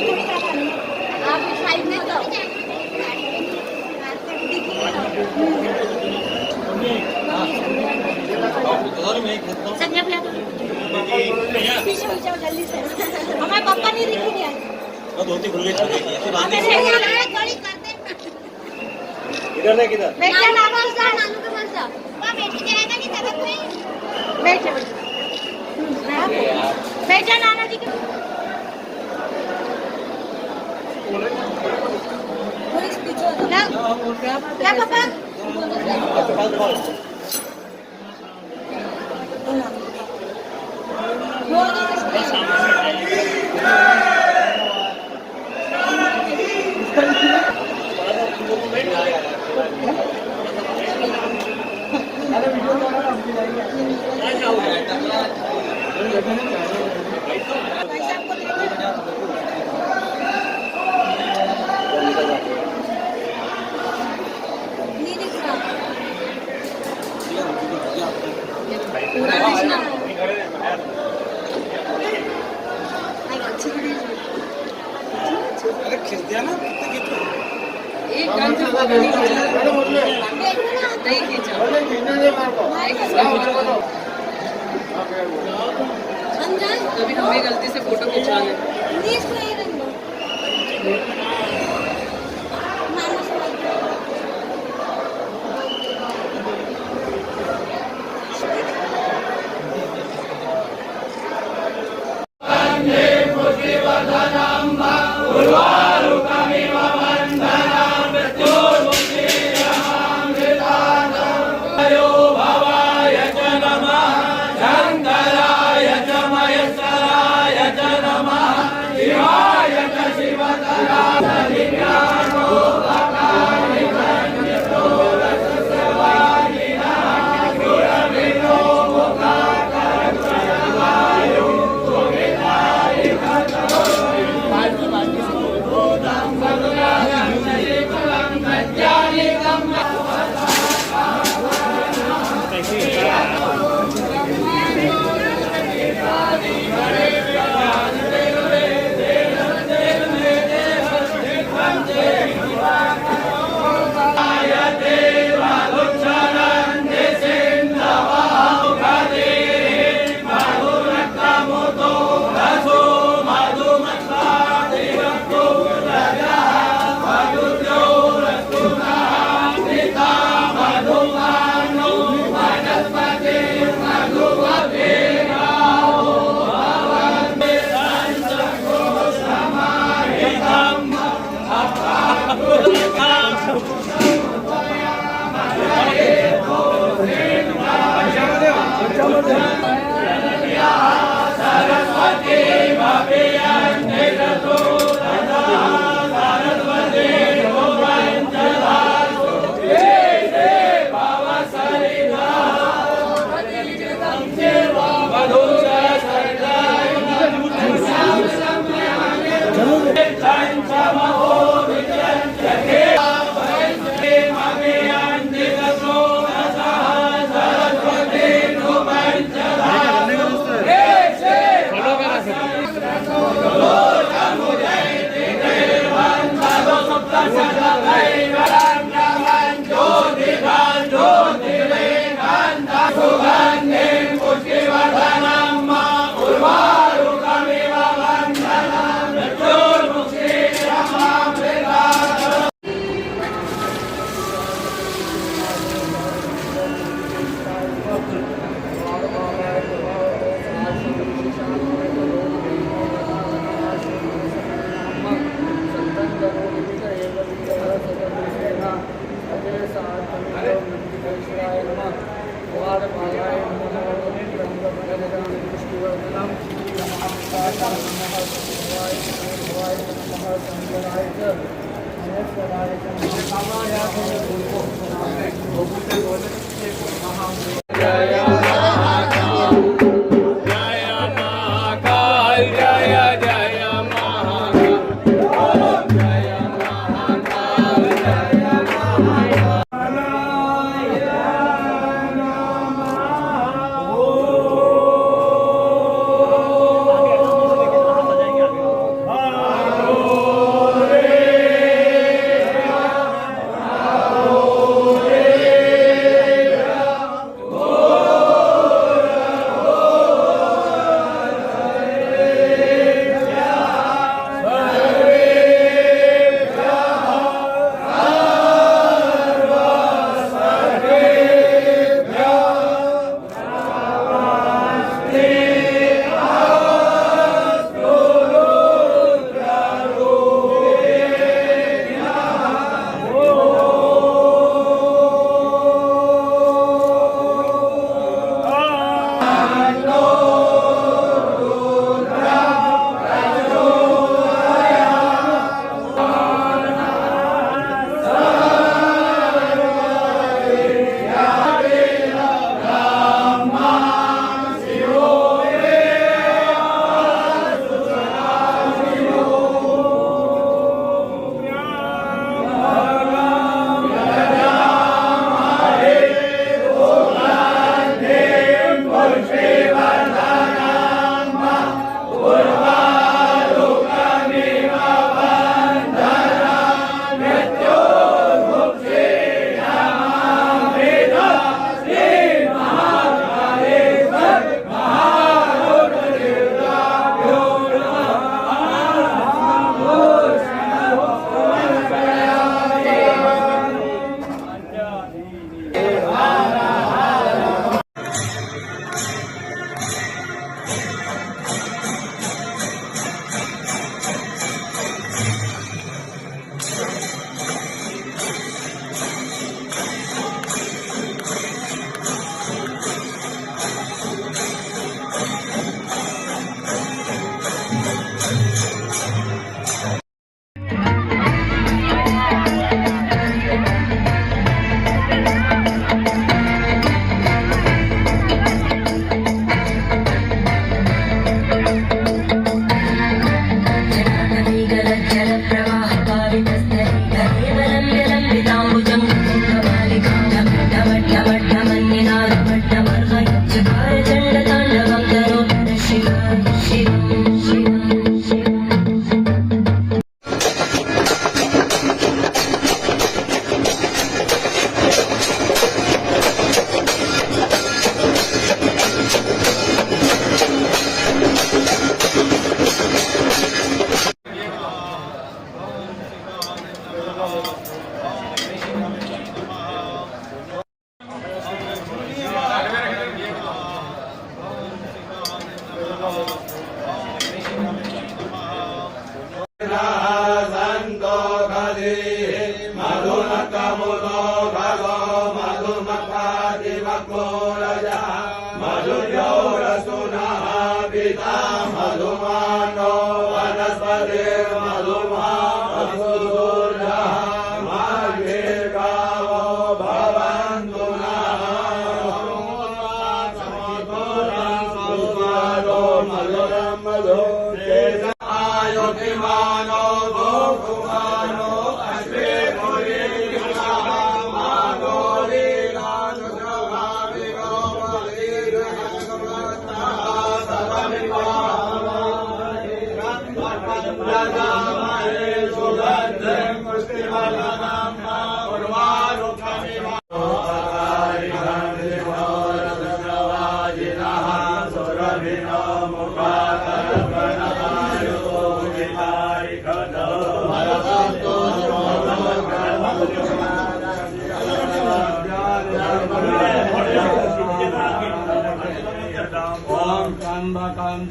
आप इस साइड में जाओ। संजय भैया पीछे हो जाओ जल्दी से, हमारे पापा नहीं दिख रहे हैं। धोती खुल गई छोड़ेगी ऐसे बांध इधर देख इधर बैठ जा नानू के पास जा। वहां बैठ जाएगा नहीं तब कोई बैठ जा बैठ जा नाना जी के क्या पापा अरे खींच दिया ना एक गन से नहीं खींचा कभी हमें गलती से फोटो खिंचवा ले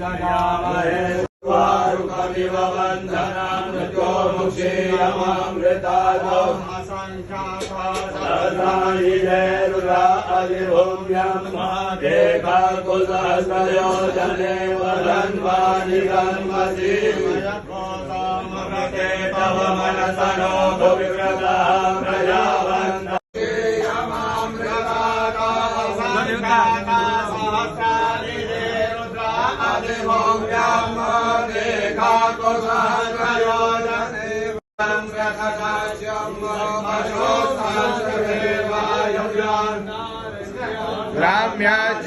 जयामहे वारुकमिव बन्धनं मृत्योर्मुक्षीयमामृतात् सहस्राणि रुद्रा अधिभूम्यं महादेकाकुलहस्तयोजने वदन्वानि गन्मसि तव मनसनो भुविव्रतः प्रजावन्त ग्राम्या च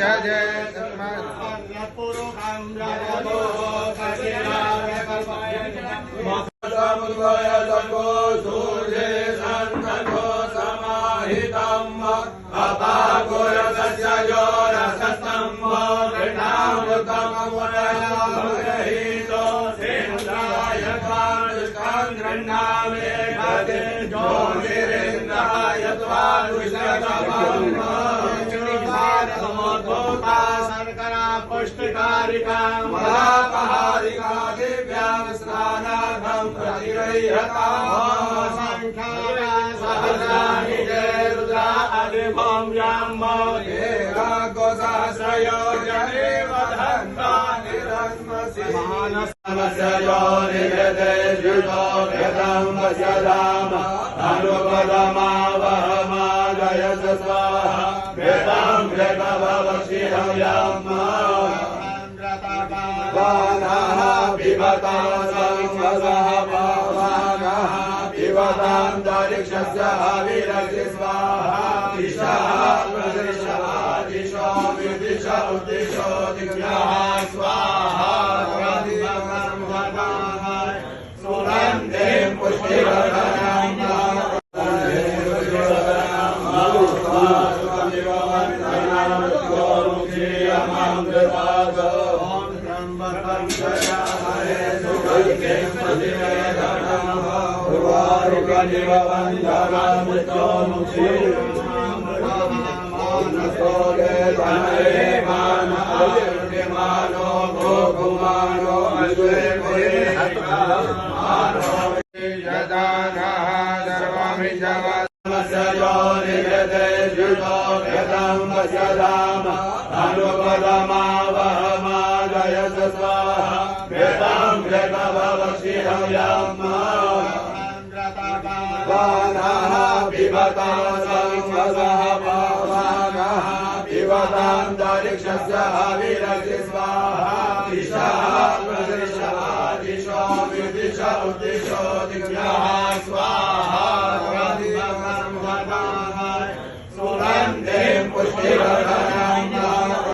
पुष्टिकारिका मलापहारिका दिव्यां स्नानार्थं प्रतिरह्यता सहस्राणि रुद्रा अधिभूम्यां सहस्रयोजने वदन्वानि गन्मसि मानसयो निहते जुतो भ्यतं वस्यधाम अनुपदमावहमादयस स्वाहा भ्यतं भ्यगभवक्षिहव्यम् वानः पिबता संवसः वानः पिबतान्तरिक्षस्य हविरसि स्वाहा दिशः प्रदिशः दिशो विदिश उद्दिशो दिव्यः स्वाहा सुगन्धिं पुष्टिवर्धनम् अनुपदमावहमादयस स्वाहा भ्यतं भ्यगभवक्षिहव्यम् वानः पिबता संवसः वानः पिबतान्तरिक्षस्य हविरसि स्वाहा दिशः प्रदिशः दिशो विदिश उद्दिशो दिव्यः स्वाहा सुगन्धिं पुष्टिवर्धनम्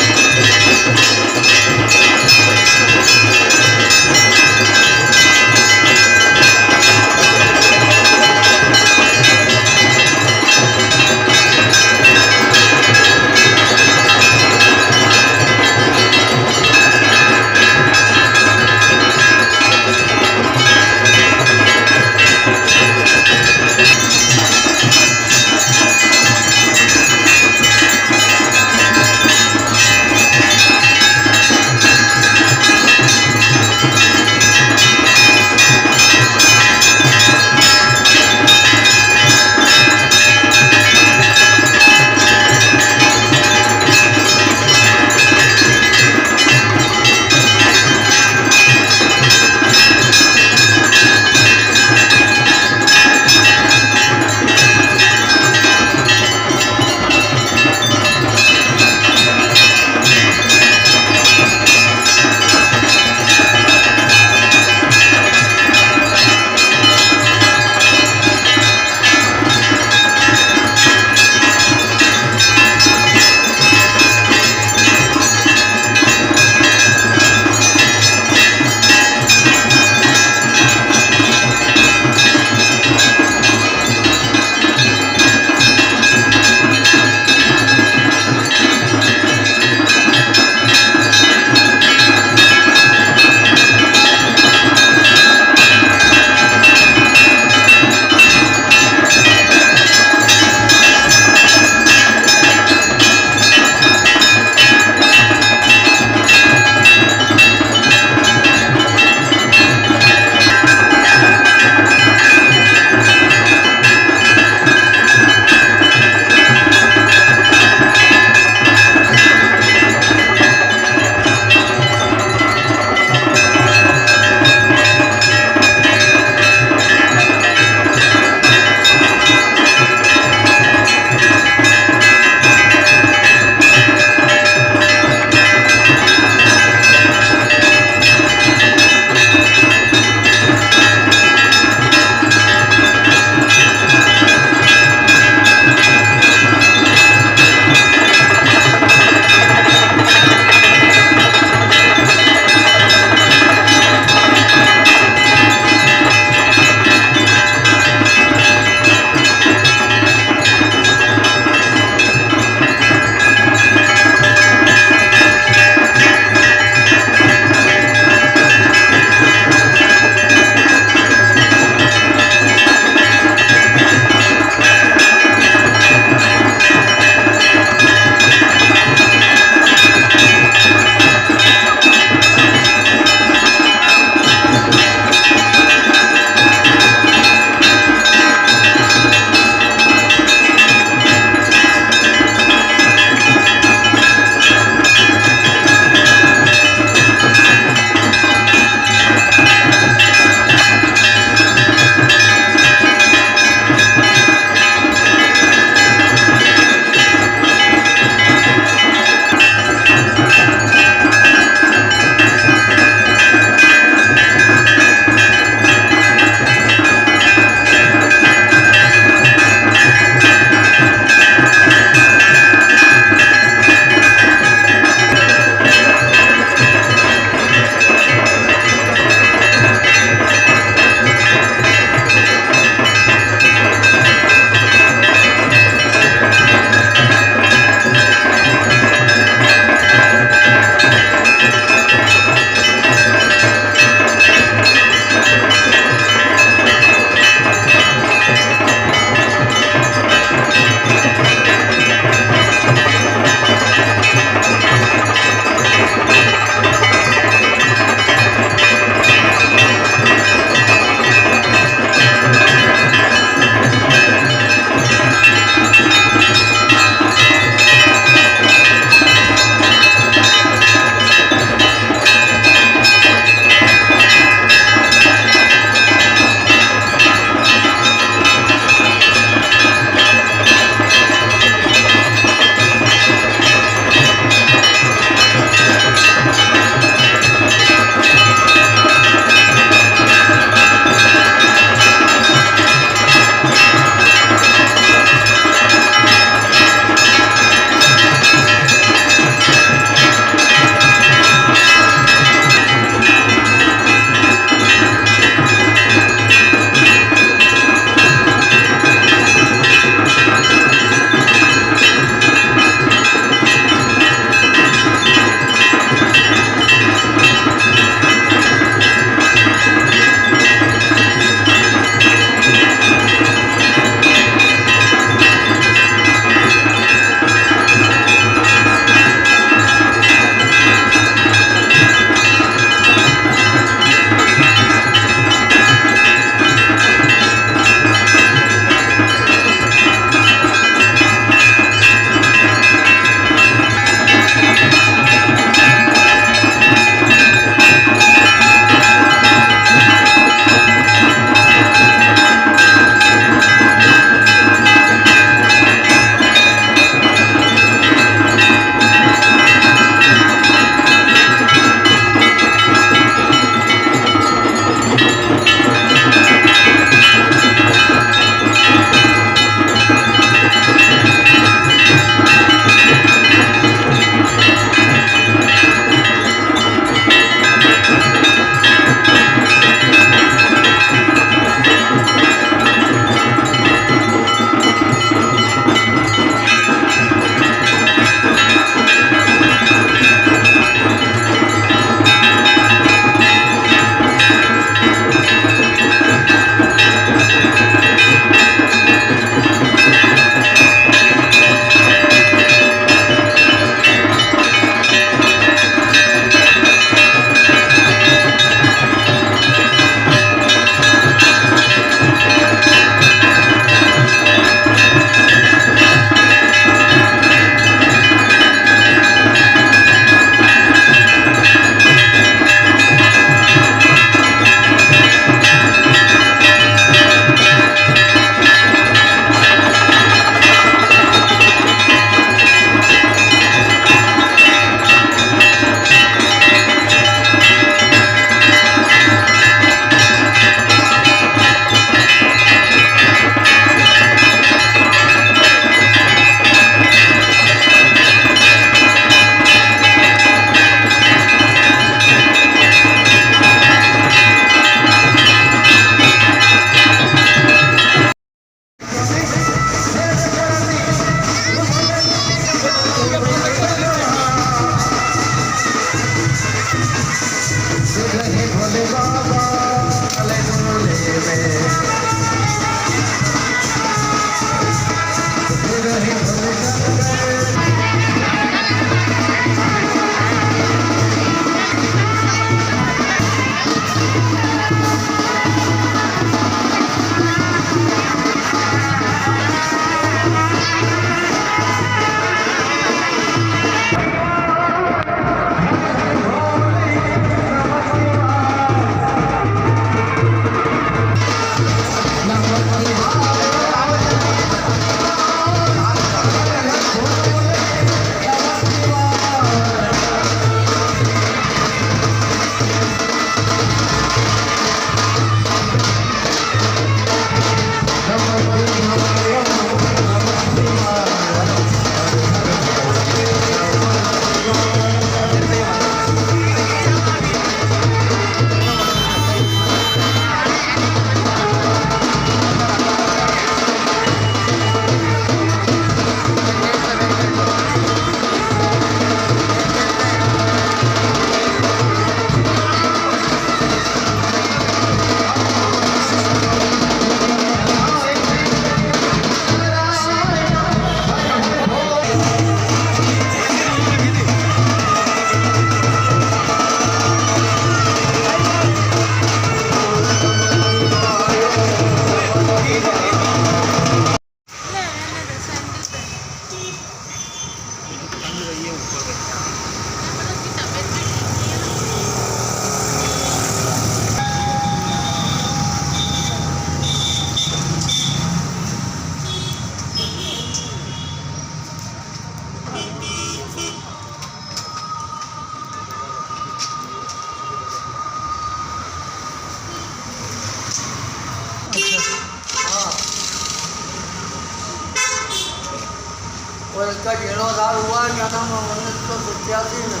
इसका जीर्णोद्धार हुआ है, क्या नाम है, 1987 में।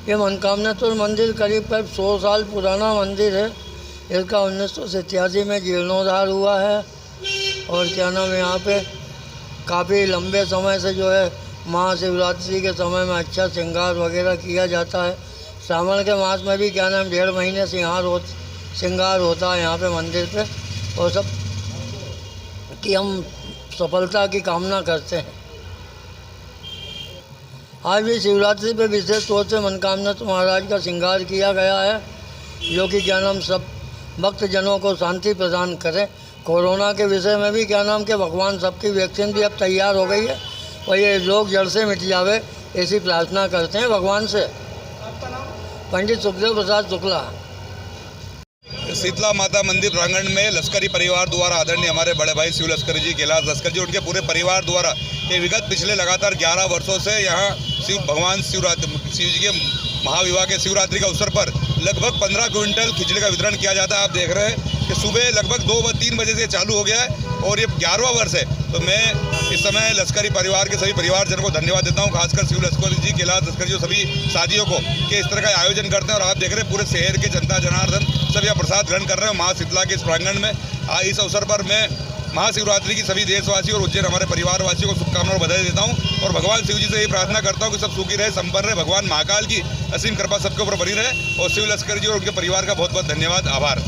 ये मनकामनेश्वर मंदिर करीब 100 साल पुराना मंदिर है। इसका 1987 में जीर्णोद्धार हुआ है। और क्या नाम है, यहाँ पे काफ़ी लंबे समय से जो है महाशिवरात्रि के समय में अच्छा श्रृंगार वगैरह किया जाता है। श्रावण के मास में भी क्या नाम 1.5 महीने श्रृंगार होता है यहाँ पे मंदिर पे, और सब कि हम सफलता की कामना करते हैं। आज भी शिवरात्रि पे विशेष तौर से मनकामनाथ महाराज का श्रृंगार किया गया है, जो कि क्या नाम सब भक्तजनों को शांति प्रदान करें। कोरोना के विषय में भी क्या नाम के भगवान सबकी वैक्सीन भी अब तैयार हो गई है, और ये रोग जड़ से मिट जावे ऐसी प्रार्थना करते हैं भगवान से। पंडित सुखदेव प्रसाद शुक्ला। शीतला माता मंदिर प्रांगण में लश्करी परिवार द्वारा आदरणीय हमारे बड़े भाई शिव लश्करी जी, कैलाश लश्करी जी, उनके पूरे परिवार द्वारा ये विगत पिछले लगातार 11 वर्षों से यहाँ भगवान शिव जी के महाविवाह के शिवरात्रि के अवसर पर लगभग 15 क्विंटल खिचड़ी का वितरण किया जाता है। आप देख रहे हैं कि सुबह लगभग 2-3 बजे से चालू हो गया है और ये 11वां वर्ष है। तो मैं इस समय लश्करी परिवार के सभी परिवारजनों को धन्यवाद देता हूँ, खासकर शिव लश्करी जी, कैलाश लश्करी जी, सभी साथियों को कि इस तरह का आयोजन करते हैं। और आप देख रहे हैं पूरे शहर के जनता जनार्दन सब यहाँ प्रसाद ग्रहण कर रहे हैं माँ शीतला के इस प्रांगण में। इस अवसर पर मैं महाशिवरात्रि की सभी देशवासियों और उज्जैन हमारे परिवारवासियों को शुभकामनाओं और बधाई देता हूँ और भगवान शिव जी से यही प्रार्थना करता हूँ कि सब सुखी रहे, संपन्न रहे। भगवान महाकाल की असीम कृपा सबके ऊपर बनी रहे। और शिव लश्करी जी और उनके परिवार का बहुत बहुत धन्यवाद, आभार।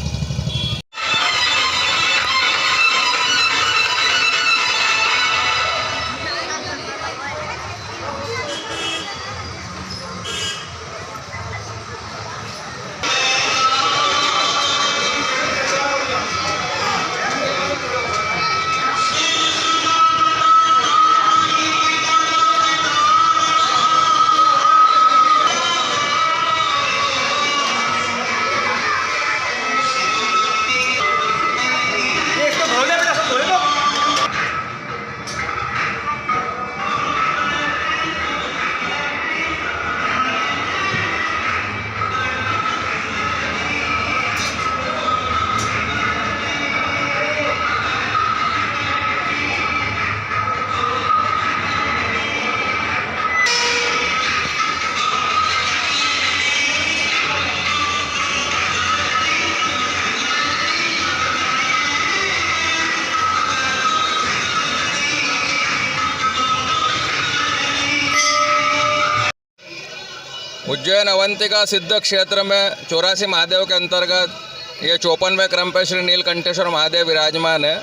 उज्जैन अवंतिका सिद्ध क्षेत्र में 84 महादेव के अंतर्गत ये 54वें क्रम पर श्री नीलकंठेश्वर महादेव विराजमान है।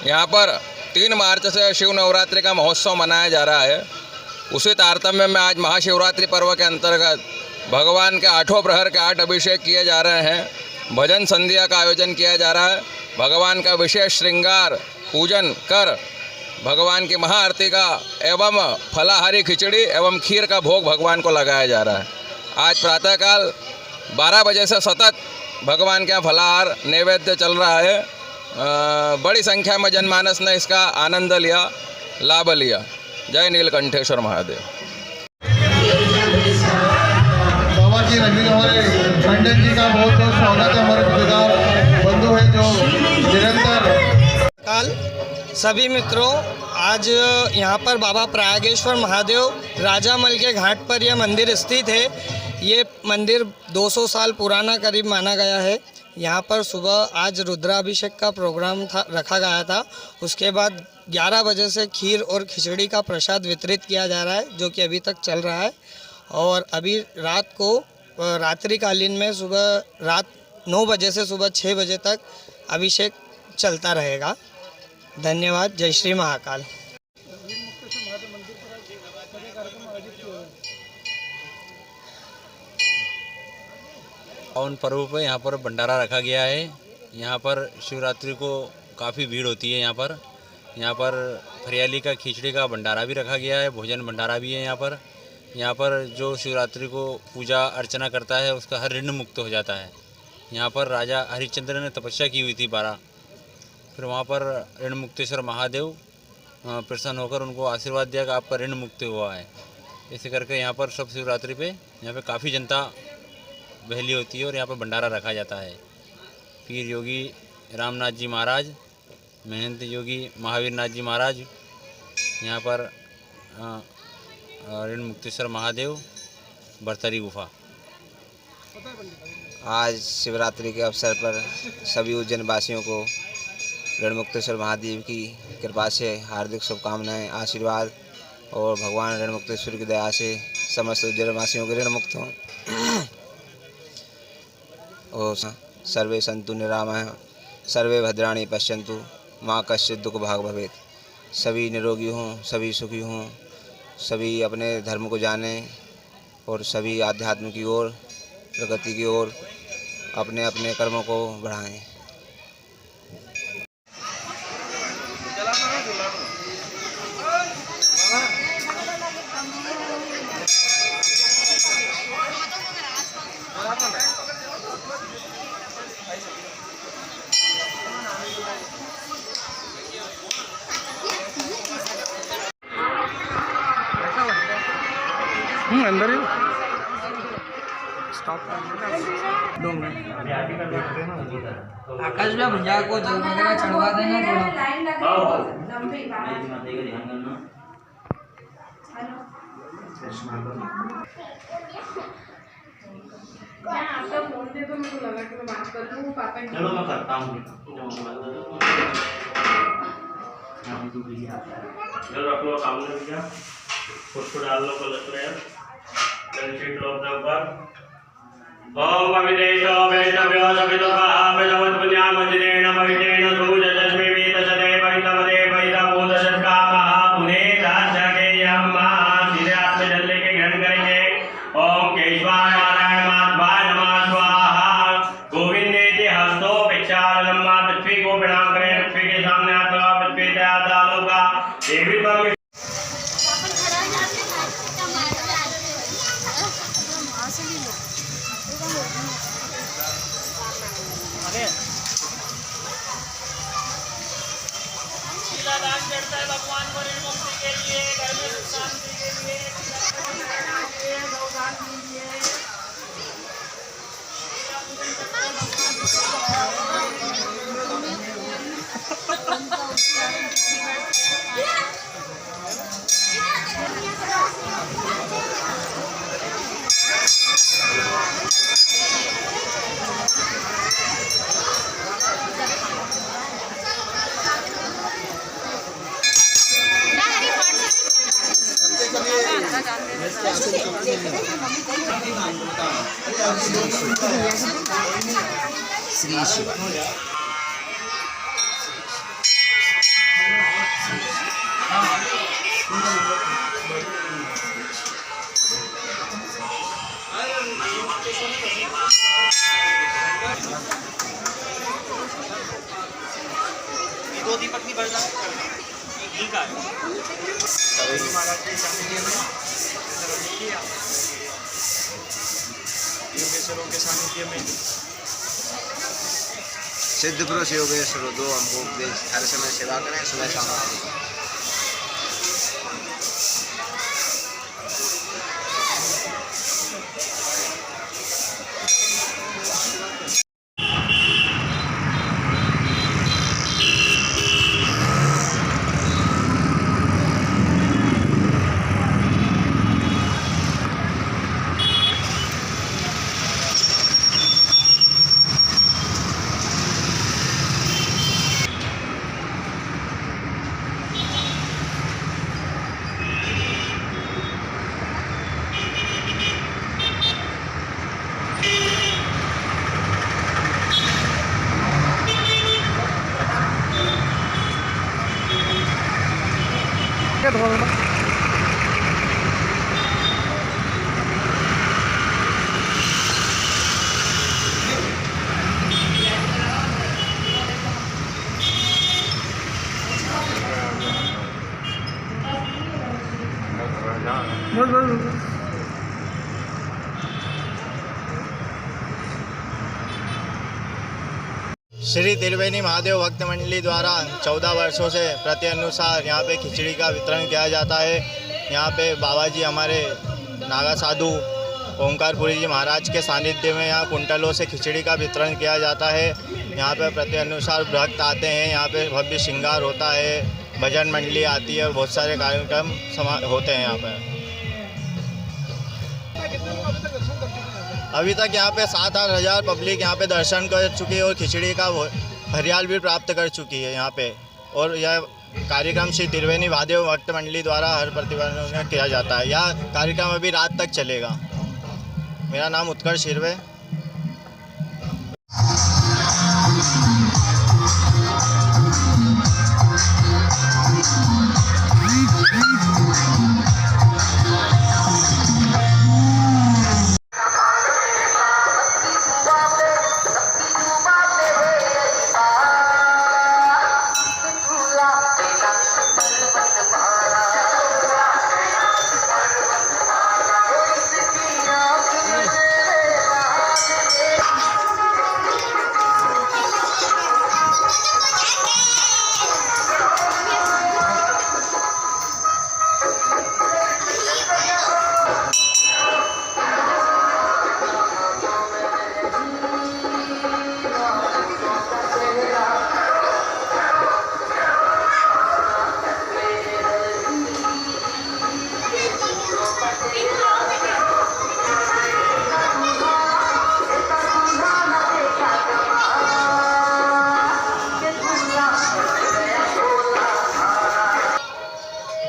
यहाँ पर 3 मार्च से शिव नवरात्रि का महोत्सव मनाया जा रहा है। उसी तारतम्य में आज महाशिवरात्रि पर्व के अंतर्गत भगवान के 8 प्रहर के 8 अभिषेक किए जा रहे हैं। भजन संध्या का आयोजन किया जा रहा है। भगवान का विशेष श्रृंगार पूजन कर भगवान की महाआरती का एवं फलाहारी खिचड़ी एवं खीर का भोग भगवान को लगाया जा रहा है। आज प्रातःकाल 12 बजे से सतत भगवान के यहाँ फलाहार नैवेद्य चल रहा है। बड़ी संख्या में जनमानस ने इसका आनंद लिया, लाभ लिया। जय नीलकंठेश्वर महादेव। बाबा जी रंजीत हमारे टंडन जी का बहुत बहुत स्वागत है। हमारे रिश्तेदार बंधु हैं जो निरंतर काल सभी मित्रों, आज यहाँ पर बाबा प्रयागेश्वर महादेव राजामल के घाट पर यह मंदिर स्थित है। ये मंदिर 200 साल पुराना करीब माना गया है। यहाँ पर सुबह आज रुद्राभिषेक का प्रोग्राम रखा गया था। उसके बाद 11 बजे से खीर और खिचड़ी का प्रसाद वितरित किया जा रहा है, जो कि अभी तक चल रहा है। और अभी रात को रात्रिकालीन में रात 9 बजे से सुबह 6 बजे तक अभिषेक चलता रहेगा। धन्यवाद। जय श्री महाकाल। पावन पर्व पर यहाँ पर भंडारा रखा गया है। यहाँ पर शिवरात्रि को काफ़ी भीड़ होती है। यहाँ पर हरियाली का खिचड़ी का भंडारा भी रखा गया है, भोजन भंडारा भी है। यहाँ पर जो शिवरात्रि को पूजा अर्चना करता है उसका हर ऋण मुक्त हो जाता है। यहाँ पर राजा हरिश्चंद्र ने तपस्या की हुई थी 12, फिर वहाँ पर ऋण मुक्तेश्वर महादेव प्रसन्न होकर उनको आशीर्वाद दिया कि आपका ऋण मुक्त हुआ है। ऐसे करके यहाँ पर सब शिवरात्रि पे यहाँ पे काफ़ी जनता बहली होती है और यहाँ पर भंडारा रखा जाता है। पीर योगी रामनाथ जी महाराज महंत योगी महावीर नाथ जी महाराज, यहाँ पर ऋण मुक्तेश्वर महादेव, बरतरी गुफा। आज शिवरात्रि के अवसर पर सभी उज्जैन वासियों को ऋण मुक्तेश्वर महादेव की कृपा से हार्दिक शुभकामनाएं, आशीर्वाद, और भगवान ऋण मुक्तेश्वर की दया से समस्त उज्जैन वासियों के ऋण मुक्त हों और सर्वे सन्तु निरामयाः, सर्वे भद्राणि पश्यन्तु, माँ कश्चित् दुःख भाग् भवेत्। सभी निरोगी हों, सभी सुखी हों, सभी अपने धर्म को जानें और सभी आध्यात्म की ओर, प्रगति की ओर अपने अपने कर्मों को बढ़ाएं। अंदर ही आकाश में भैया को जल वगैरह चढ़वा देना थोड़ा। आपका फोन दे तो मेरे को लगा कि मैं बात कर लूँ पापा। चलो मैं करता हूँ। चलो रख लो सामने भैया, उसको डाल लो कलश में, शीट लो अपने ऊपर। ओम अविदेशो वैष्णव्यो सवितो महाभजवत पुण्याम मंदिरेण भवितेन सूजस्मे वेतसदे भवितवदे भवितभूतशतकामः पुने दास्यके यम्मा सीधे हाथ में जल लेके ग्रहण करेंगे। ओम केशवाय नारायण माधवाय नमः स्वाहा। गोविंदेति हस्तो भिक्षालम्मा। पृथ्वी को प्रणाम करें, पृथ्वी के सामने हाथ लगा, पृथ्वी से हाथ डालो का देवी पर दान करता है भगवान को ऋण मुक्ति के लिए, घर में सुख शांति के लिए, गौदान कीजिए। श्री शिव दो दीपक नहीं बढ़ता ठीक है। महाराज के सानिध्य में योगेश्वरों के सानिध्य में सिद्ध पुरुष योगेश्वर दो हमको उपदेश, हर समय सेवा करें, सुबह शाम। श्री त्रिवेणी महादेव भक्त मंडली द्वारा 14 वर्षों से प्रति अनुसार यहाँ पे खिचड़ी का वितरण किया जाता है। यहाँ पे बाबा जी हमारे नागा साधु ओंकारपुरी जी महाराज के सानिध्य में यहाँ कुंटलों से खिचड़ी का वितरण किया जाता है। यहाँ पे प्रति अनुसार भक्त आते हैं, यहाँ पे भव्य श्रृंगार होता है, भजन मंडली आती है और बहुत सारे कार्यक्रम होते हैं यहाँ पर। अभी तक यहाँ पे 7-8 हज़ार पब्लिक यहाँ पे दर्शन कर चुकी है और खिचड़ी का हरियाल भी प्राप्त कर चुकी है यहाँ पे। और यह कार्यक्रम श्री त्रिवेणी महादेव भक्त मंडली द्वारा हर प्रतिवर्ष में किया जाता है। यह कार्यक्रम अभी रात तक चलेगा। मेरा नाम उत्कर्ष हिरवे।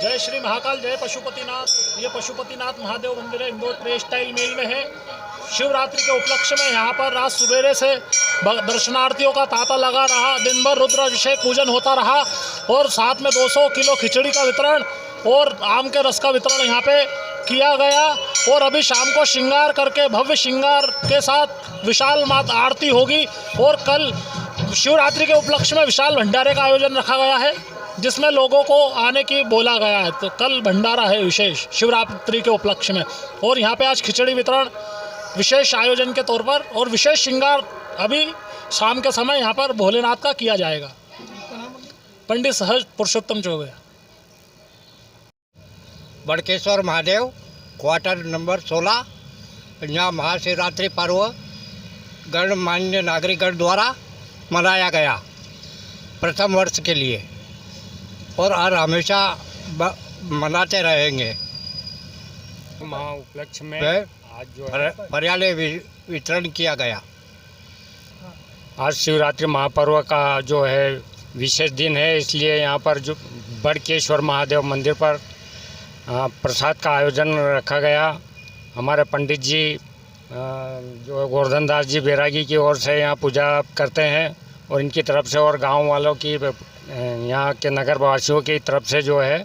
जय श्री महाकाल, जय पशुपतिनाथ। ये पशुपतिनाथ महादेव मंदिर है, इंदौर प्रेस टाइल मिल में है। शिवरात्रि के उपलक्ष्य में यहाँ पर रात सुबेरे से दर्शनार्थियों का तांता लगा रहा। दिन भर रुद्राभिषेक पूजन होता रहा और साथ में 200 किलो खिचड़ी का वितरण और आम के रस का वितरण यहाँ पे किया गया। और अभी शाम को श्रृंगार करके भव्य श्रृंगार के साथ विशाल माता आरती होगी। और कल शिवरात्रि के उपलक्ष्य में विशाल भंडारे का आयोजन रखा गया है, जिसमें लोगों को आने की बोला गया है। तो कल भंडारा है विशेष शिवरात्रि के उपलक्ष्य में। और यहाँ पे आज खिचड़ी वितरण विशेष आयोजन के तौर पर और विशेष श्रृंगार अभी शाम के समय यहाँ पर भोलेनाथ का किया जाएगा। पंडित सहज पुरुषोत्तम चौबे। Badkeshwar Mahadev quarter number 16। यहाँ महाशिवरात्रि पर्व गणमान्य नागरिकगण द्वारा मनाया गया प्रथम वर्ष के लिए और हमेशा मनाते रहेंगे। महा उपलक्ष्य में आज जो है हरियाली वितरण किया गया। आज शिवरात्रि महापर्व का जो है विशेष दिन है, इसलिए यहाँ पर जो बड़केश्वर महादेव मंदिर पर प्रसाद का आयोजन रखा गया। हमारे पंडित जी जो गोवर्धन दास जी बैरागी की ओर से यहाँ पूजा करते हैं और इनकी तरफ से और गांव वालों की, यहाँ के नगर वासियों की तरफ से जो है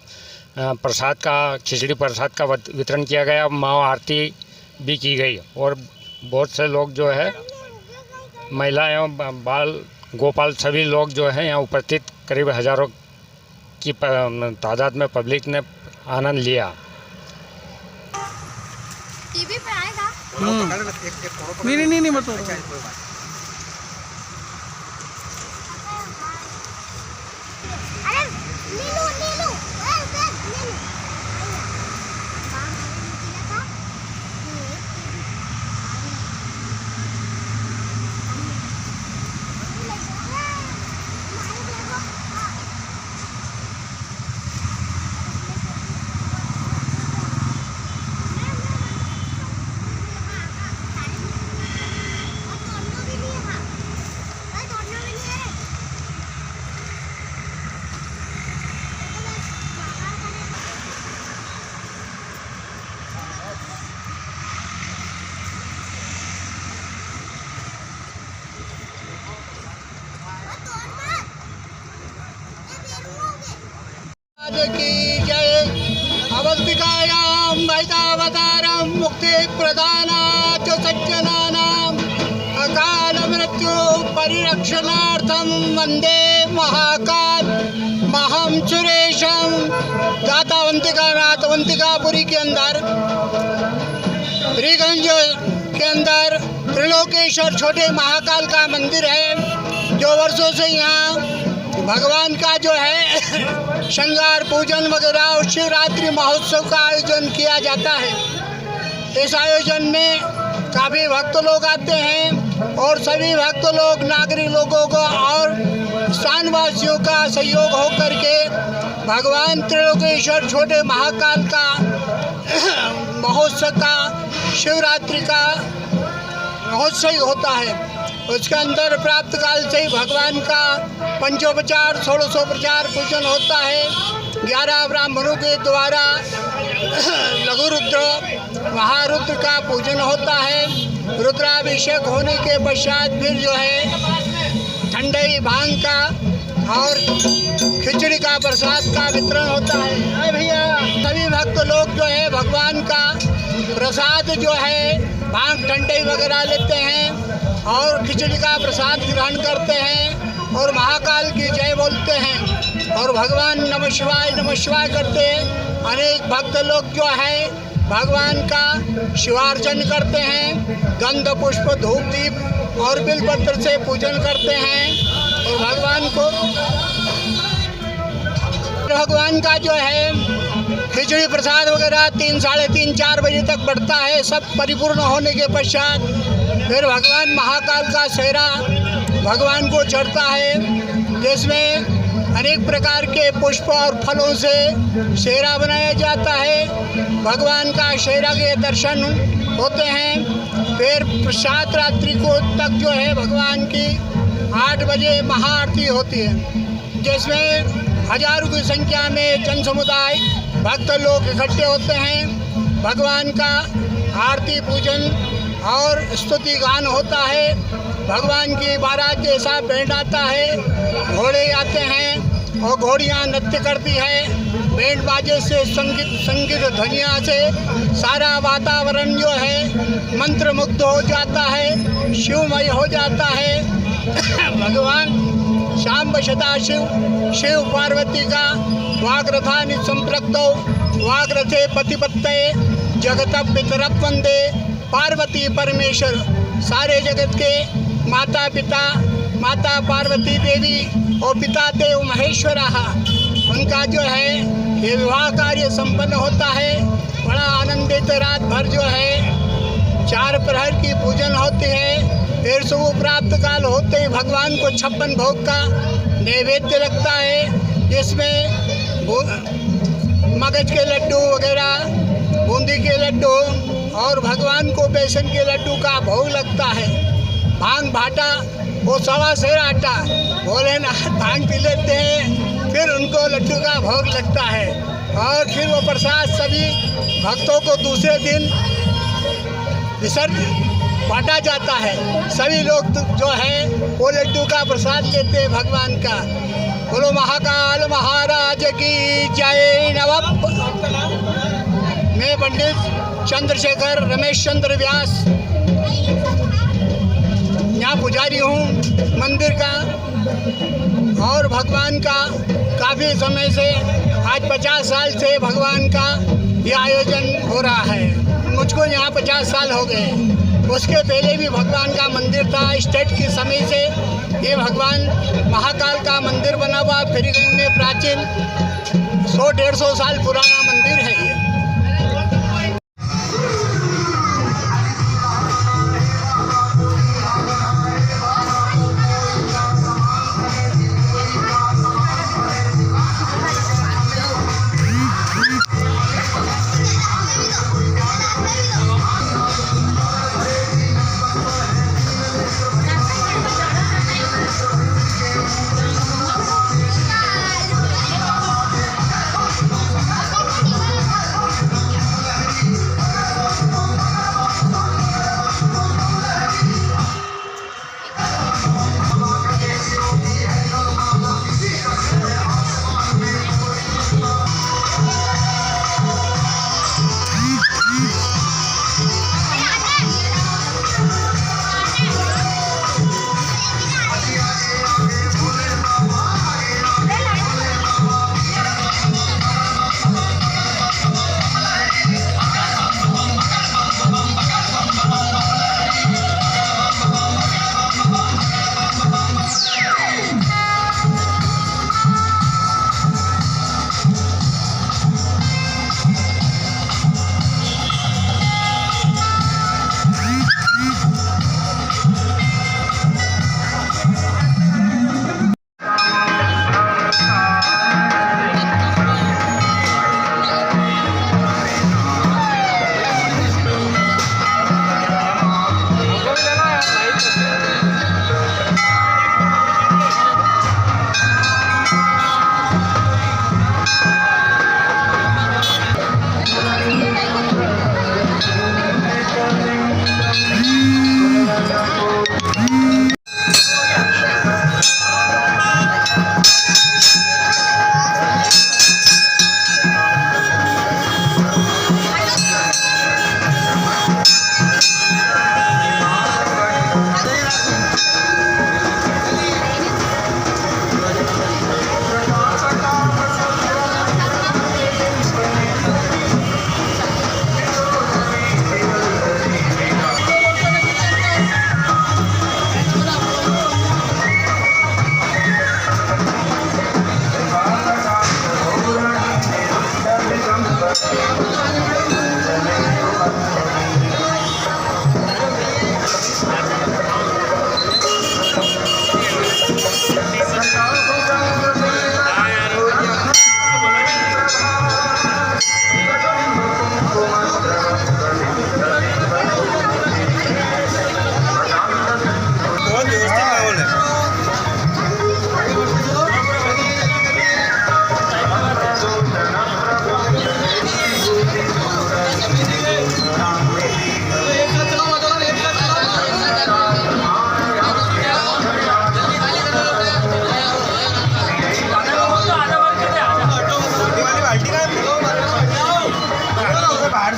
प्रसाद का, खिचड़ी प्रसाद का वितरण किया गया। माँ आरती भी की गई और बहुत से लोग जो है महिला एवं बाल गोपाल सभी लोग जो हैं यहाँ उपस्थित करीब हज़ारों की तादाद में पब्लिक ने आनंद लिया। टीवी पे आएगा। नहीं मत की जय। अवस्तिकायां वैतावतारं मुक्ति प्रदानात् सज्जनानां अकाल मृत्यु परिरक्षणार्थं वंदे महाकाल महम सुरेशम। दाता अवंतिका नाथ अवंतिकापुरी के अंदर रीगंज के अंदर त्रिलोकेश्वर छोटे महाकाल का मंदिर है, जो वर्षों से यहाँ भगवान का जो है श्रृंगार पूजन वगैरह और शिवरात्रि महोत्सव का आयोजन किया जाता है। इस आयोजन में काफ़ी भक्त लोग आते हैं और सभी भक्त लोग नागरिक लोगों को और स्थानवासियों का सहयोग हो करके भगवान त्रिलोकेश्वर छोटे महाकाल का महोत्सव का शिवरात्रि का महोत्सव होता है। उसके अंदर प्राप्त काल से ही भगवान का पंचोपचार 16उपचार पूजन होता है। 11 ब्राह्मणों के द्वारा लघु रुद्र महारुद्र का पूजन होता है। रुद्राभिषेक होने के पश्चात फिर जो है ठंडई भांग का और खिचड़ी का प्रसाद का वितरण होता है। अरे भैया सभी भक्त लोग जो है भगवान का प्रसाद जो है भांग ठंडई वगैरह लेते हैं और खिचड़ी का प्रसाद ग्रहण करते हैं और महाकाल की जय बोलते हैं और भगवान नमः शिवाय करते हैं। अनेक भक्त लोग जो है भगवान का शिवार्चन करते हैं, गंध पुष्प धूप दीप और बिलपत्र से पूजन करते हैं और भगवान का जो है खिचड़ी प्रसाद वगैरह 3, साढ़े 3, 4 बजे तक बढ़ता है। सब परिपूर्ण होने के पश्चात फिर भगवान महाकाल का सेहरा भगवान को चढ़ता है, जिसमें अनेक प्रकार के पुष्प और फलों से सेहरा बनाया जाता है। भगवान का सेहरा के दर्शन होते हैं। फिर प्रसाद रात्रि को तक जो है भगवान की 8 बजे महाआरती होती है, जिसमें हजारों की संख्या में जन समुदाय भक्त लोग इकट्ठे होते हैं। भगवान का आरती पूजन और स्तुति गान होता है। भगवान की बारात जैसा बैंड आता है, घोड़े आते हैं और घोड़ियाँ नृत्य करती है। बैंड बाजे से संगीत ध्वनिया से सारा वातावरण जो है मंत्रमुग्ध हो जाता है, शिवमय हो जाता है। भगवान शाम्ब सदाशिव शिव पार्वती का वाग्रथानि संप्रक्तौ वाग्रथे पतिपत्तये जगत पितरं वंदे पार्वती परमेश्वर। सारे जगत के माता पिता, माता पार्वती देवी और पिता देव महेश्वर, उनका जो है ये विवाह कार्य संपन्न होता है। बड़ा आनंदित रात भर जो है 4 प्रहर की पूजन होती है। फिर सुबह प्राप्त काल होते ही भगवान को 56 भोग का नैवेद्य लगता है, जिसमें मगज के लड्डू वगैरह, बूंदी के लड्डू और भगवान को बेसन के लड्डू का भोग लगता है। भांग भाटा वो 1.25 सेर आटा भोलेनाथ भांग पी लेते हैं, फिर उनको लड्डू का भोग लगता है और फिर वो प्रसाद सभी भक्तों को दूसरे दिन विसर्जन बांटा जाता है। सभी लोग जो है वो लड्डू का प्रसाद लेते हैं भगवान का। बोलो महाकाल महाराज की जय। मैं पंडित चंद्रशेखर रमेश चंद्र व्यास यहाँ पुजारी हूँ मंदिर का और भगवान का काफ़ी समय से आज 50 साल से भगवान का ये आयोजन हो रहा है। मुझको यहाँ 50 साल हो गए। उसके पहले भी भगवान का मंदिर था। स्टेट के समय से ये भगवान महाकाल का मंदिर बना हुआ फरीगंज में प्राचीन 100-150 साल पुराना मंदिर है ये।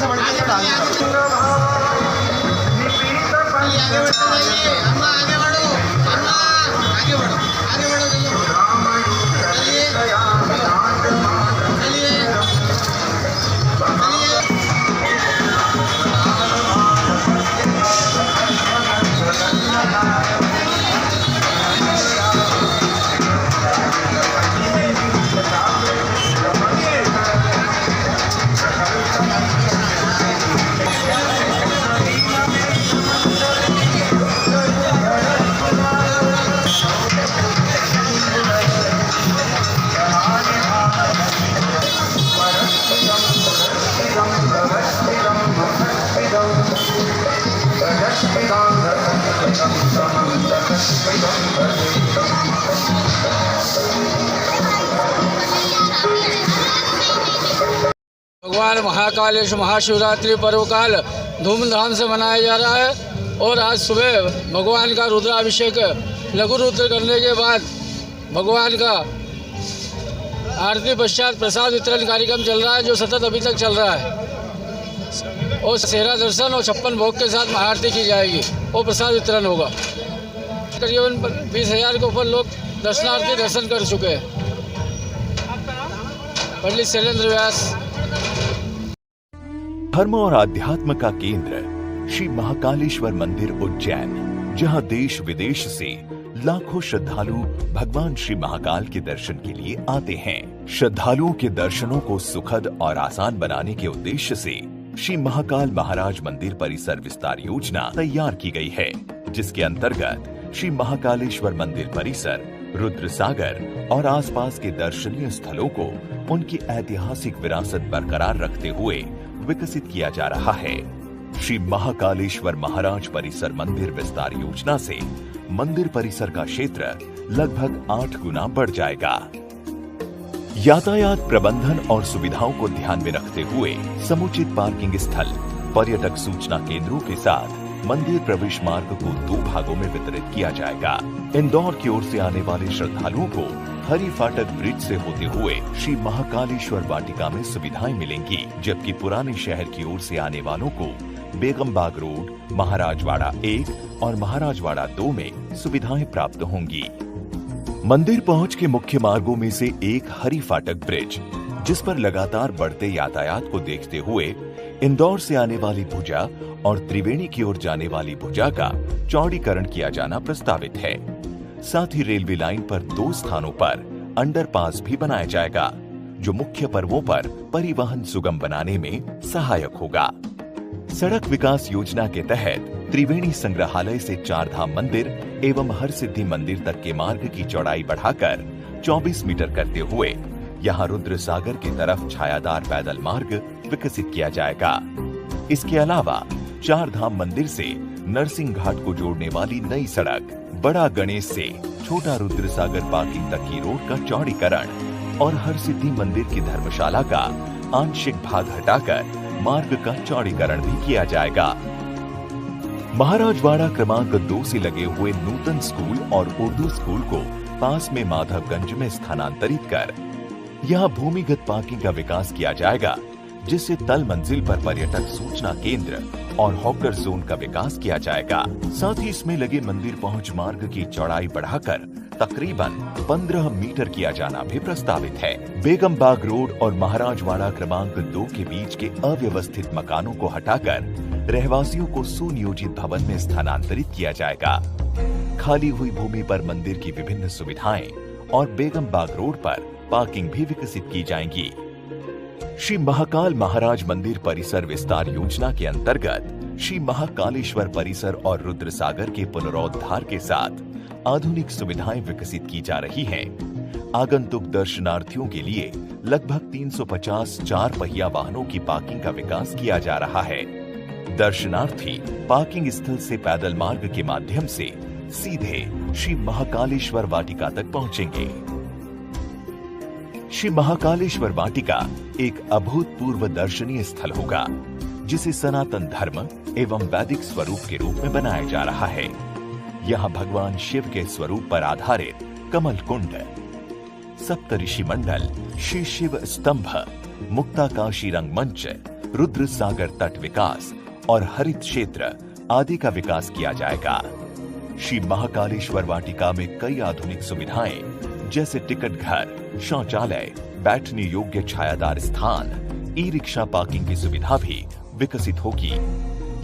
आगे बढ़ के डाल आगे बढ़ते जाइए, अम्मा आगे बढ़ो, अम्मा आगे बढ़ो, आगे बढ़ो, चलिए भगवान महाकालेश्वर महाशिवरात्रि पर्व काल धूमधाम से मनाया जा रहा है और आज सुबह भगवान का रुद्राभिषेक लघु रुद्र करने के बाद भगवान का आरती पश्चात प्रसाद वितरण कार्यक्रम चल रहा है जो सतत अभी तक चल रहा है और सेहरा दर्शन और 56 भोग के साथ महाआरती की जाएगी और प्रसाद वितरण होगा। करीबन 20,000 के ऊपर लोग दर्शनार्थी दर्शन कर चुके हैं। पंडित शैलेंद्र व्यास। धर्म और आध्यात्म का केंद्र श्री महाकालेश्वर मंदिर उज्जैन, जहां देश विदेश से लाखों श्रद्धालु भगवान श्री महाकाल के दर्शन के लिए आते हैं। श्रद्धालुओं के दर्शनों को सुखद और आसान बनाने के उद्देश्य से श्री महाकाल महाराज मंदिर परिसर विस्तार योजना तैयार की गई है, जिसके अंतर्गत श्री महाकालेश्वर मंदिर परिसर, रुद्र सागर और आसपास के दर्शनीय स्थलों को उनकी ऐतिहासिक विरासत बरकरार रखते हुए विकसित किया जा रहा है। श्री महाकालेश्वर महाराज परिसर मंदिर विस्तार योजना से मंदिर परिसर का क्षेत्र लगभग 8 गुना बढ़ जाएगा। यातायात प्रबंधन और सुविधाओं को ध्यान में रखते हुए समुचित पार्किंग स्थल, पर्यटक सूचना केंद्रों के साथ मंदिर प्रवेश मार्ग को 2 भागों में वितरित किया जाएगा। इंदौर की ओर से आने वाले श्रद्धालुओं को हरी फाटक ब्रिज से होते हुए श्री महाकालेश्वर वाटिका में सुविधाएं मिलेंगी, जबकि पुराने शहर की ओर से आने वालों को बेगमबाग रोड, महाराजवाड़ा 1 और महाराजवाड़ा 2 में सुविधाएं प्राप्त होंगी। मंदिर पहुंच के मुख्य मार्गों में से एक हरी फाटक ब्रिज, जिस पर लगातार बढ़ते यातायात को देखते हुए इंदौर से आने वाली भुजा और त्रिवेणी की ओर जाने वाली भुजा का चौड़ीकरण किया जाना प्रस्तावित है। साथ ही रेलवे लाइन पर 2 स्थानों पर अंडरपास भी बनाया जाएगा, जो मुख्य पर्वों पर परिवहन सुगम बनाने में सहायक होगा। सड़क विकास योजना के तहत त्रिवेणी संग्रहालय से 4 धाम मंदिर एवं हर सिद्धि मंदिर तक के मार्ग की चौड़ाई बढ़ाकर 24 मीटर करते हुए यहां रुद्र सागर की तरफ छायादार पैदल मार्ग विकसित किया जाएगा। इसके अलावा 4 धाम मंदिर से नरसिंह घाट को जोड़ने वाली नई सड़क, बड़ा गणेश से छोटा रुद्र सागर पार्किंग तक की रोड का चौड़ीकरण और हर सिद्धि मंदिर की धर्मशाला का आंशिक भाग हटाकर मार्ग का चौड़ीकरण भी किया जाएगा। महाराजवाड़ा क्रमांक 2 से लगे हुए नूतन स्कूल और उर्दू स्कूल को पास में माधवगंज में स्थानांतरित कर यहां भूमिगत पार्किंग का विकास किया जाएगा, जिससे तल मंजिल पर पर्यटक सूचना केंद्र और हॉकर जोन का विकास किया जाएगा। साथ ही इसमें लगे मंदिर पहुंच मार्ग की चौड़ाई बढ़ाकर तकरीबन 15 मीटर किया जाना भी प्रस्तावित है। बेगमबाग रोड और महाराजवाड़ा क्रमांक 2 के बीच के अव्यवस्थित मकानों को हटाकर रहवासियों को सुनियोजित भवन में स्थानांतरित किया जाएगा। खाली हुई भूमि पर मंदिर की विभिन्न सुविधाएं और बेगमबाग रोड पर पार्किंग भी विकसित की जाएंगी। श्री महाकाल महाराज मंदिर परिसर विस्तार योजना के अंतर्गत श्री महाकालेश्वर परिसर और रुद्र सागर के पुनरोद्धार के साथ आधुनिक सुविधाएं विकसित की जा रही हैं। आगंतुक दर्शनार्थियों के लिए लगभग 350 4 पहिया वाहनों की पार्किंग का विकास किया जा रहा है। दर्शनार्थी पार्किंग स्थल से पैदल मार्ग के माध्यम से सीधे श्री महाकालेश्वर वाटिका तक पहुंचेंगे। श्री महाकालेश्वर वाटिका एक अभूतपूर्व दर्शनीय स्थल होगा, जिसे सनातन धर्म एवं वैदिक स्वरूप के रूप में बनाया जा रहा है। यहाँ भगवान शिव के स्वरूप पर आधारित कमल कुंड, सप्तऋषि मंडल, श्री शिव स्तंभ, मुक्ताकाशी रंगमंच, रुद्र सागर तट विकास और हरित क्षेत्र आदि का विकास किया जाएगा। श्री महाकालेश्वर वाटिका में कई आधुनिक सुविधाएं जैसे टिकट घर, शौचालय, बैठने योग्य छायादार स्थान, ई रिक्शा पार्किंग की सुविधा भी विकसित होगी।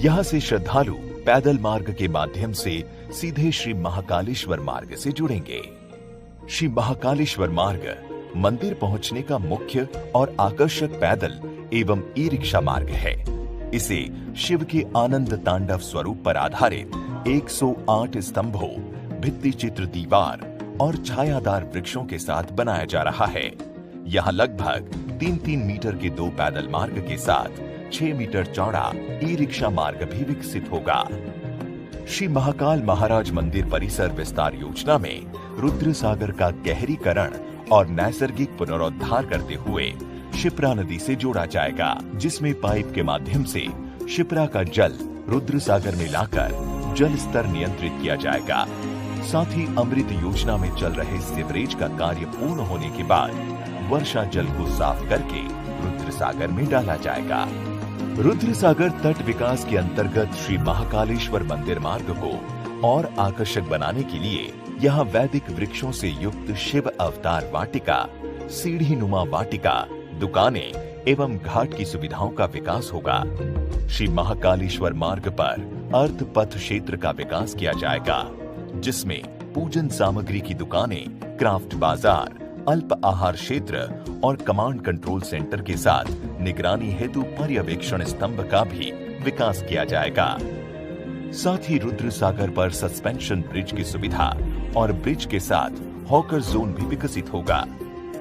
यहाँ से श्रद्धालु पैदल मार्ग के माध्यम से सीधे श्री महाकालेश्वर मार्ग से जुड़ेंगे। श्री महाकालेश्वर मार्ग मंदिर पहुंचने का मुख्य और आकर्षक पैदल एवं ई रिक्शा मार्ग है। इसे शिव के आनंद तांडव स्वरूप पर आधारित 108 स्तंभों, भित्ति चित्र दीवार और छायादार वृक्षों के साथ बनाया जा रहा है। यहाँ लगभग 3-3 मीटर के 2 पैदल मार्ग के साथ 6 मीटर चौड़ा ई रिक्शा मार्ग भी विकसित होगा। श्री महाकाल महाराज मंदिर परिसर विस्तार योजना में रुद्र सागर का गहरीकरण और नैसर्गिक पुनरुद्धार करते हुए शिप्रा नदी से जोड़ा जाएगा, जिसमें पाइप के माध्यम से शिप्रा का जल रुद्र सागर में लाकर जल स्तर नियंत्रित किया जाएगा। साथ ही अमृत योजना में चल रहे सीवरेज का कार्य पूर्ण होने के बाद वर्षा जल को साफ करके रुद्र सागर में डाला जाएगा। रुद्र सागर तट विकास के अंतर्गत श्री महाकालेश्वर मंदिर मार्ग को और आकर्षक बनाने के लिए यहाँ वैदिक वृक्षों से युक्त शिव अवतार वाटिका, सीढ़ी नुमा वाटिका, दुकानें एवं घाट की सुविधाओं का विकास होगा। श्री महाकालेश्वर मार्ग पर अर्थ पथ क्षेत्र का विकास किया जाएगा, जिसमें पूजन सामग्री की दुकानें, क्राफ्ट बाजार, अल्प आहार क्षेत्र और कमांड कंट्रोल सेंटर के साथ निगरानी हेतु पर्यवेक्षण स्तंभ का भी विकास किया जाएगा। साथ ही रुद्र सागर पर सस्पेंशन ब्रिज की सुविधा और ब्रिज के साथ हॉकर जोन भी विकसित होगा।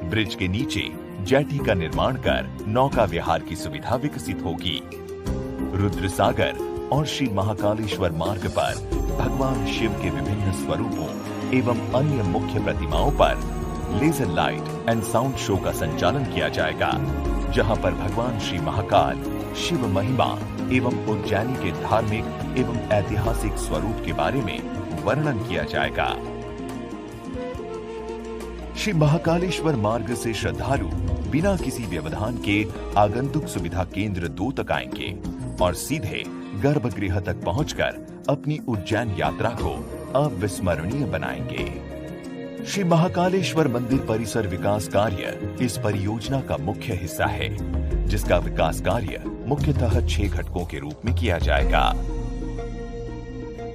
ब्रिज के नीचे जेटी का निर्माण कर नौका विहार की सुविधा विकसित होगी। रुद्र सागर और श्री महाकालेश्वर मार्ग पर भगवान शिव के विभिन्न स्वरूपों एवं अन्य मुख्य प्रतिमाओं पर laser light and sound show का संचालन किया जाएगा, जहां पर भगवान श्री महाकाल, शिव महिमा एवं उज्जैनी के धार्मिक एवं ऐतिहासिक स्वरूप के बारे में वर्णन किया जाएगा। श्री महाकालेश्वर मार्ग से श्रद्धालु बिना किसी व्यवधान के आगंतुक सुविधा केंद्र 2 तक आएंगे और सीधे गर्भगृह तक पहुंचकर अपनी उज्जैन यात्रा को अविस्मरणीय बनाएंगे। श्री महाकालेश्वर मंदिर परिसर विकास कार्य इस परियोजना का मुख्य हिस्सा है, जिसका विकास कार्य मुख्यतः 6 घटकों के रूप में किया जाएगा।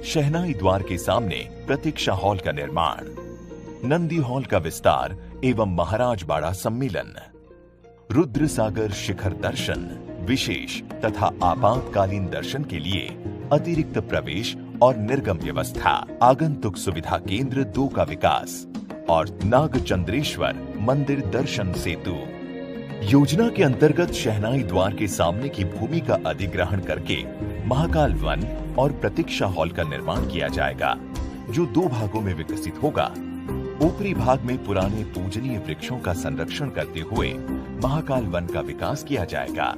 शहनाई द्वार के सामने प्रतीक्षा हॉल का निर्माण, नंदी हॉल का विस्तार एवं महाराज बाड़ा सम्मेलन, रुद्र सागर शिखर दर्शन, विशेष तथा आपातकालीन दर्शन के लिए अतिरिक्त प्रवेश और निर्गम व्यवस्था, आगंतुक सुविधा केंद्र 2 का विकास और नागचंद्रेश्वर मंदिर दर्शन सेतु। योजना के अंतर्गत शहनाई द्वार के सामने की भूमि का अधिग्रहण करके महाकाल वन और प्रतीक्षा हॉल का निर्माण किया जाएगा, जो 2 भागों में विकसित होगा। ऊपरी भाग में पुराने पूजनीय वृक्षों का संरक्षण करते हुए महाकाल वन का विकास किया जाएगा,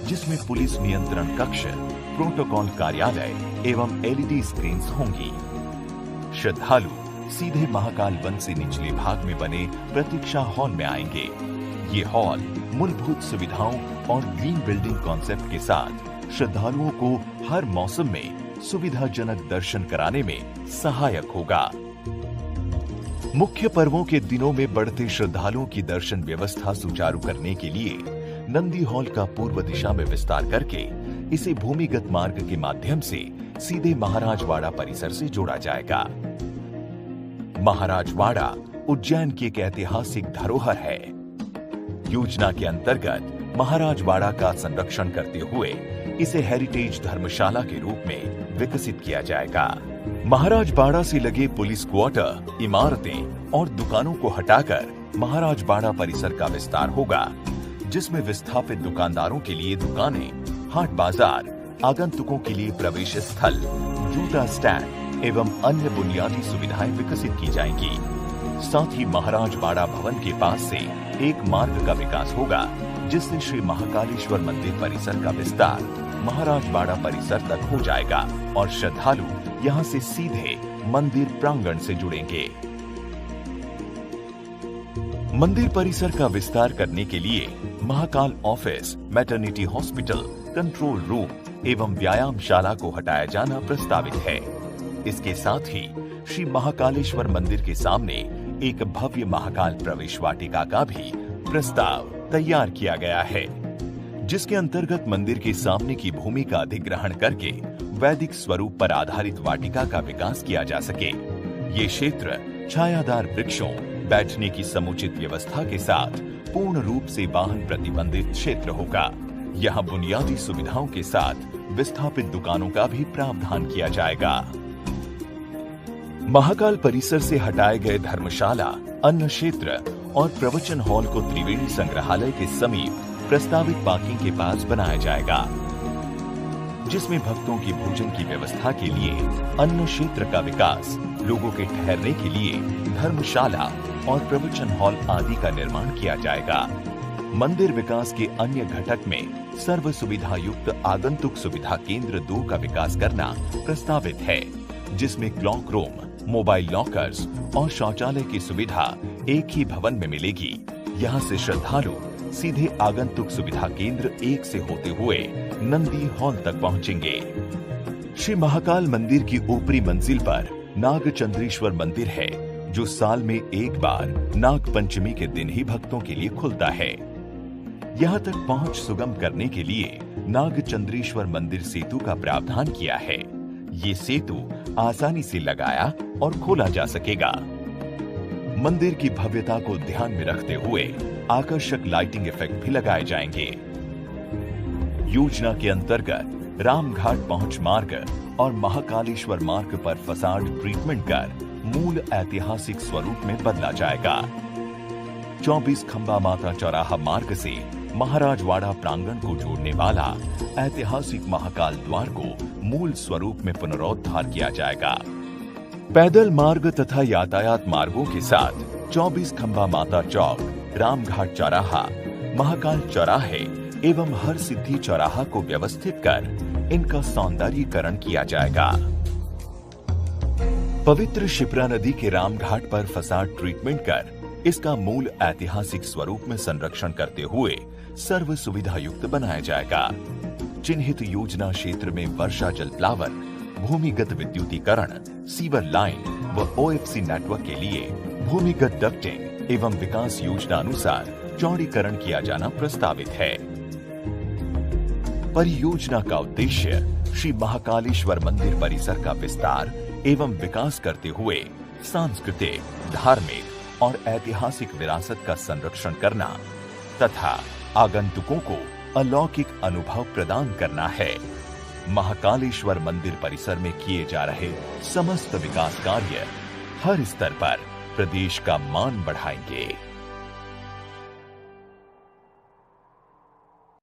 जिसमें पुलिस नियंत्रण कक्ष, प्रोटोकॉल कार्यालय एवं LED स्क्रीन्स होंगी। श्रद्धालु सीधे महाकाल वन से निचले भाग में बने प्रतीक्षा हॉल में आएंगे। ये हॉल मूलभूत सुविधाओं और ग्रीन बिल्डिंग कॉन्सेप्ट के साथ श्रद्धालुओं को हर मौसम में सुविधाजनक दर्शन कराने में सहायक होगा। मुख्य पर्वों के दिनों में बढ़ते श्रद्धालुओं की दर्शन व्यवस्था सुचारू करने के लिए नंदी हॉल का पूर्व दिशा में विस्तार करके इसे भूमिगत मार्ग के माध्यम से सीधे महाराजवाड़ा परिसर से जोड़ा जाएगा। महाराजवाड़ा उज्जैन की एक ऐतिहासिक धरोहर है। योजना के अंतर्गत महाराजवाड़ा का संरक्षण करते हुए इसे हेरिटेज धर्मशाला के रूप में विकसित किया जाएगा। महाराजवाड़ा से लगे पुलिस क्वार्टर, इमारतें और दुकानों को हटाकर महाराजवाड़ा परिसर का विस्तार होगा, जिसमें विस्थापित दुकानदारों के लिए दुकानें, हाट बाजार, आगंतुकों के लिए प्रवेश स्थल, जूता स्टैंड एवं अन्य बुनियादी सुविधाएं विकसित की जाएंगी। साथ ही महाराजवाड़ा भवन के पास से एक मार्ग का विकास होगा, जिससे श्री महाकालेश्वर मंदिर परिसर का विस्तार महाराजवाड़ा परिसर तक हो जाएगा और श्रद्धालु यहां से सीधे मंदिर प्रांगण से जुड़ेंगे। मंदिर परिसर का विस्तार करने के लिए Mahakal office, maternity hospital, control room एवं व्यायामशाला को हटाया जाना प्रस्तावित है। इसके साथ ही श्री महाकालेश्वर मंदिर के सामने एक भव्य महाकाल प्रवेश वाटिका का भी प्रस्ताव तैयार किया गया है, जिसके अंतर्गत मंदिर के सामने की भूमि का अधिग्रहण करके वैदिक स्वरूप पर आधारित वाटिका का विकास किया जा सके। ये क्षेत्र छायादार वृक्षों, बैठने की समुचित व्यवस्था के साथ पूर्ण रूप से वाहन प्रतिबंधित क्षेत्र होगा। यहाँ बुनियादी सुविधाओं के साथ विस्थापित दुकानों का भी प्रावधान किया जाएगा। महाकाल परिसर से हटाए गए धर्मशाला, अन्न क्षेत्र और प्रवचन हॉल को त्रिवेणी संग्रहालय के समीप प्रस्तावित पार्किंग के पास बनाया जाएगा, जिसमें भक्तों की भोजन की व्यवस्था के लिए अन्न क्षेत्र का विकास, लोगों के ठहरने के लिए धर्मशाला और प्रवचन हॉल आदि का निर्माण किया जाएगा। मंदिर विकास के अन्य घटक में सर्व सुविधा युक्त आगंतुक सुविधा केंद्र 2 का विकास करना प्रस्तावित है, जिसमें क्लॉक रूम, मोबाइल लॉकर्स और शौचालय की सुविधा एक ही भवन में मिलेगी। यहाँ से श्रद्धालु सीधे आगंतुक सुविधा केंद्र 1 से होते हुए नंदी हॉल तक पहुंचेंगे। श्री महाकाल मंदिर की ऊपरी मंजिल पर नागचंद्रेश्वर मंदिर है, जो साल में एक बार नाग पंचमी के दिन ही भक्तों के लिए खुलता है। यहाँ तक पहुंच सुगम करने के लिए नागचंद्रेश्वर मंदिर सेतु का प्रावधान किया है। ये सेतु आसानी से लगाया और खोला जा सकेगा। मंदिर की भव्यता को ध्यान में रखते हुए आकर्षक लाइटिंग इफेक्ट भी लगाए जाएंगे। योजना के अंतर्गत रामघाट पहुंच मार्ग और महाकालेश्वर मार्ग पर फसाड ट्रीटमेंट कर मूल ऐतिहासिक स्वरूप में बदला जाएगा। 24 खंबा माता चौराहा मार्ग से महाराजवाड़ा प्रांगण को जोड़ने वाला ऐतिहासिक महाकाल द्वार को मूल स्वरूप में पुनरुद्धार किया जाएगा। पैदल मार्ग तथा यातायात मार्गों के साथ 24 खंबा माता चौक, रामघाट चौराहा, महाकाल चौराहे एवं हर सिद्धि चौराहा को व्यवस्थित कर इनका सौंदर्यीकरण किया जाएगा। पवित्र शिप्रा नदी के रामघाट पर फसाड ट्रीटमेंट कर इसका मूल ऐतिहासिक स्वरूप में संरक्षण करते हुए सर्व सुविधा युक्त बनाया जाएगा। चिन्हित योजना क्षेत्र में वर्षा जल प्लावन, भूमिगत विद्युतीकरण, सीवर लाइन व ओएफसी नेटवर्क के लिए भूमिगत डक्टिंग एवं विकास योजना अनुसार चौड़ीकरण किया जाना प्रस्तावित है। परियोजना का उद्देश्य श्री महाकालेश्वर मंदिर परिसर का विस्तार एवं विकास करते हुए सांस्कृतिक, धार्मिक और ऐतिहासिक विरासत का संरक्षण करना तथा आगंतुकों को अलौकिक अनुभव प्रदान करना है। महाकालेश्वर मंदिर परिसर में किए जा रहे समस्त विकास कार्य हर स्तर पर प्रदेश का मान बढ़ाएंगे।